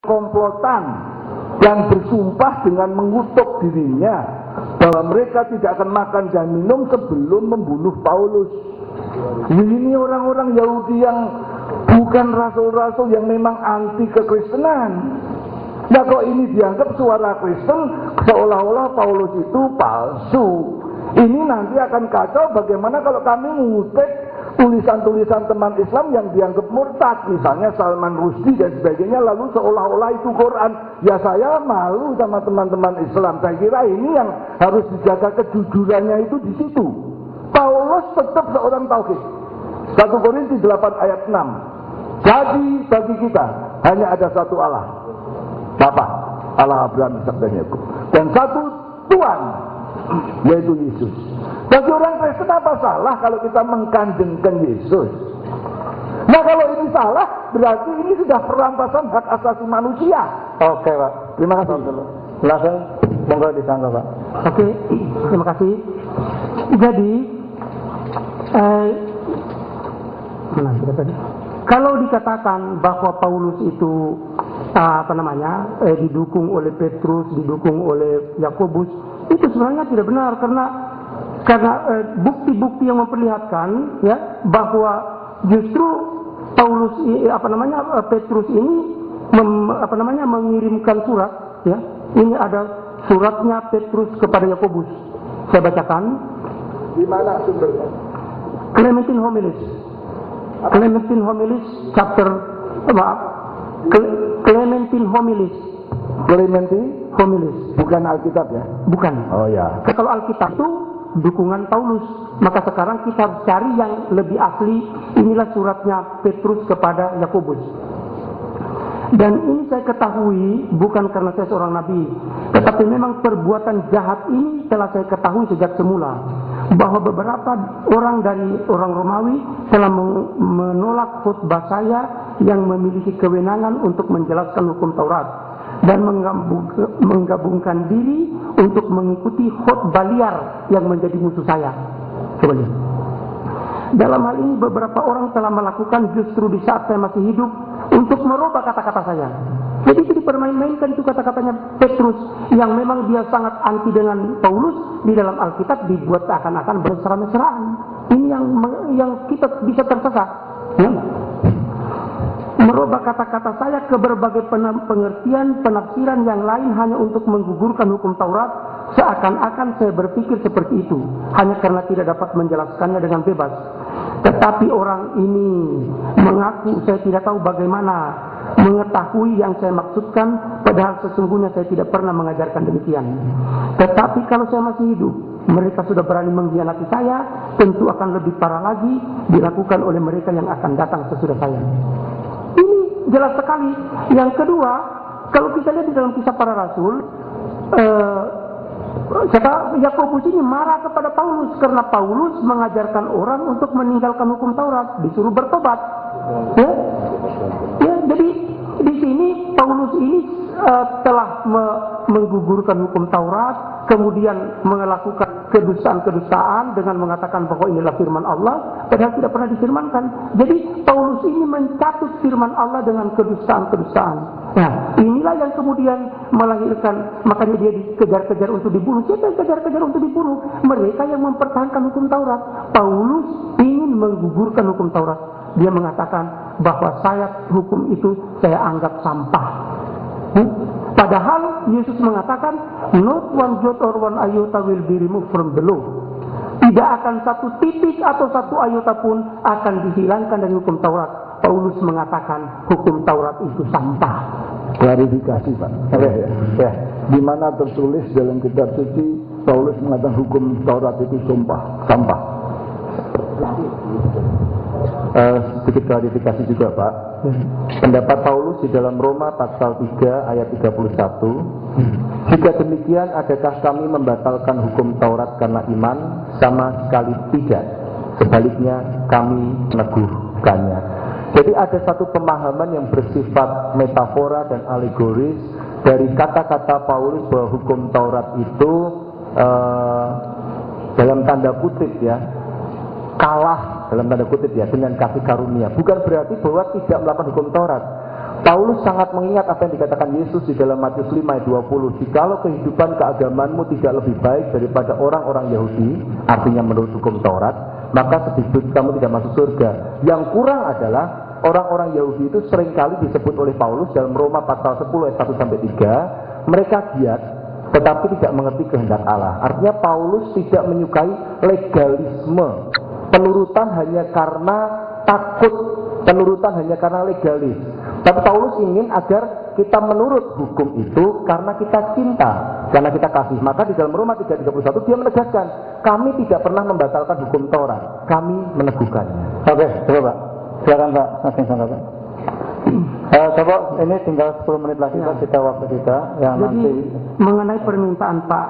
komplotan yang bersumpah dengan mengutuk dirinya bahwa mereka tidak akan makan dan minum sebelum membunuh Paulus. Ini orang-orang Yahudi yang bukan rasul-rasul, yang memang anti kekristenan. Nah, kok ini dianggap suara Kristen, seolah-olah Paulus itu palsu. Ini nanti akan kacau. Bagaimana kalau kami mengutip tulisan-tulisan teman Islam yang dianggap murtad, misalnya Salman Rushdie dan sebagainya, lalu seolah-olah itu Quran. Ya, saya malu sama teman-teman Islam. Saya kira ini yang harus dijaga kejujurannya itu di situ. Paulus tetap seorang tauhid. 1 Korintus 8 ayat 6. Jadi bagi kita hanya ada satu Allah, Bapa, Allah Abraham, Ishak dan Yakub, dan satu Tuhan, yaitu Yesus. Bagi orang Kristen apa salah kalau kita mengkanjengkan Yesus? Nah, kalau ini salah, berarti ini sudah perampasan hak asasi manusia. Oke, Pak. Terima kasih. Langsung monggo disangka, Pak. Oke, terima kasih. Jadi, kalau dikatakan bahwa Paulus itu didukung oleh Petrus, didukung oleh Yakobus, itu sebenarnya tidak benar, karena bukti-bukti yang memperlihatkan ya bahwa justru Paulus Petrus ini mengirimkan surat, ya. Ini ada suratnya Petrus kepada Yakobus. Saya bacakan. Di mana sumbernya? Clementine Homilis chapter Clementine Homilis. Bukan Alkitab ya? Bukan. Oh ya. Kalau Alkitab itu dukungan Paulus, maka sekarang kita harus cari yang lebih asli. Inilah suratnya Petrus kepada Yakobus. Dan ini saya ketahui bukan karena saya seorang nabi, tetapi memang perbuatan jahat ini telah saya ketahui sejak semula, bahwa beberapa orang dari orang Romawi telah menolak khutbah saya yang memiliki kewenangan untuk menjelaskan hukum Taurat, dan menggabungkan diri untuk mengikuti khutbah liar yang menjadi musuh saya. Coba lihat. Dalam hal ini beberapa orang telah melakukan justru di saat saya masih hidup untuk merubah kata-kata saya. Jadi itu dipermain-mainkan itu kata-katanya Petrus yang memang dia sangat anti dengan Paulus, di dalam Alkitab dibuat seakan-akan bermesra-mesraan. Ini yang kita bisa tersesat. Ya. Merubah kata-kata saya ke berbagai pengertian, penafsiran yang lain hanya untuk menggugurkan hukum Taurat, seakan-akan saya berpikir seperti itu, hanya karena tidak dapat menjelaskannya dengan bebas. Tetapi orang ini mengaku saya tidak tahu bagaimana mengetahui yang saya maksudkan, padahal sesungguhnya saya tidak pernah mengajarkan demikian. Tetapi kalau saya masih hidup, mereka sudah berani mengkhianati saya, tentu akan lebih parah lagi dilakukan oleh mereka yang akan datang sesudah saya. Ini jelas sekali. Yang kedua, kalau kita lihat di dalam kisah para rasul, Yakobus ini marah kepada Paulus karena Paulus mengajarkan orang untuk meninggalkan hukum Taurat, disuruh bertobat. Ya, jadi di sini Paulus ini telah menggugurkan hukum Taurat, kemudian melakukan kedustaan-kedustaan dengan mengatakan bahwa inilah firman Allah, padahal tidak pernah difirmankan. Jadi Paulus ini mencatut firman Allah dengan kedustaan-kedustaan. Nah, inilah yang kemudian melahirkan, makanya dia dikejar-kejar untuk dibunuh. Siapa yang kejar-kejar untuk dibunuh? Mereka yang mempertahankan hukum Taurat. Paulus ingin menggugurkan hukum Taurat. Dia mengatakan bahwa hukum itu saya anggap sampah. Padahal Yesus mengatakan, not one jot or one iota will be removed from the law. Tidak akan satu titik atau satu iota pun akan dihilangkan dari hukum Taurat. Paulus mengatakan hukum Taurat itu sampah. Klarifikasi, Pak. Ya. Di mana tertulis dalam kitab suci Paulus mengatakan hukum Taurat itu sampah. Sedikit klarifikasi juga, Pak. Pendapat Paulus di dalam Roma pasal 3 ayat 31. Jika demikian, adakah kami membatalkan hukum Taurat karena iman? Sama sekali tidak. Sebaliknya kami meneguhkannya. Jadi ada satu pemahaman yang bersifat metafora dan alegoris dari kata-kata Paulus bahwa hukum Taurat itu dalam tanda kutip ya, kalah dalam tanda kutip ya dengan kasih karunia. Bukan berarti bahwa tidak melakukan hukum Taurat. Paulus sangat mengingat apa yang dikatakan Yesus di dalam Matius 5 ayat 20. Jikalau kehidupan keagamaanmu tidak lebih baik daripada orang-orang Yahudi, artinya menurut hukum Taurat, maka sedikit kamu tidak masuk surga. Yang kurang adalah orang-orang Yahudi itu seringkali disebut oleh Paulus dalam Roma pasal 10 ayat 1-3, mereka giat tetapi tidak mengerti kehendak Allah. Artinya Paulus tidak menyukai legalisme, penurutan hanya karena takut, penurutan hanya karena legalis. Tapi Paulus ingin agar kita menurut hukum itu karena kita cinta, karena kita kasih. Maka di dalam Roma 3:31 dia menegaskan, kami tidak pernah membatalkan hukum Taurat, kami meneguhkannya. Oke, coba Pak. Silakan Pak, langsung sana Pak. Coba ini tinggal 10 menit lagi Pak, kita waktu kita yang Jadi, nanti. mengenai permintaan Pak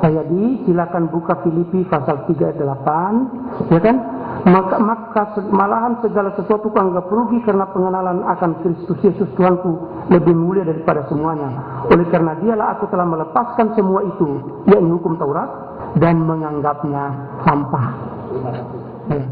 Jayadi, silakan buka Filipi pasal 3:8, ya kan? Maka malahan segala sesuatu ku anggap rugi karena pengenalan akan Kristus Yesus Tuhanku lebih mulia daripada semuanya. Oleh karena dialah aku telah melepaskan semua itu, yakni hukum Taurat, dan menganggapnya sampah. Ya.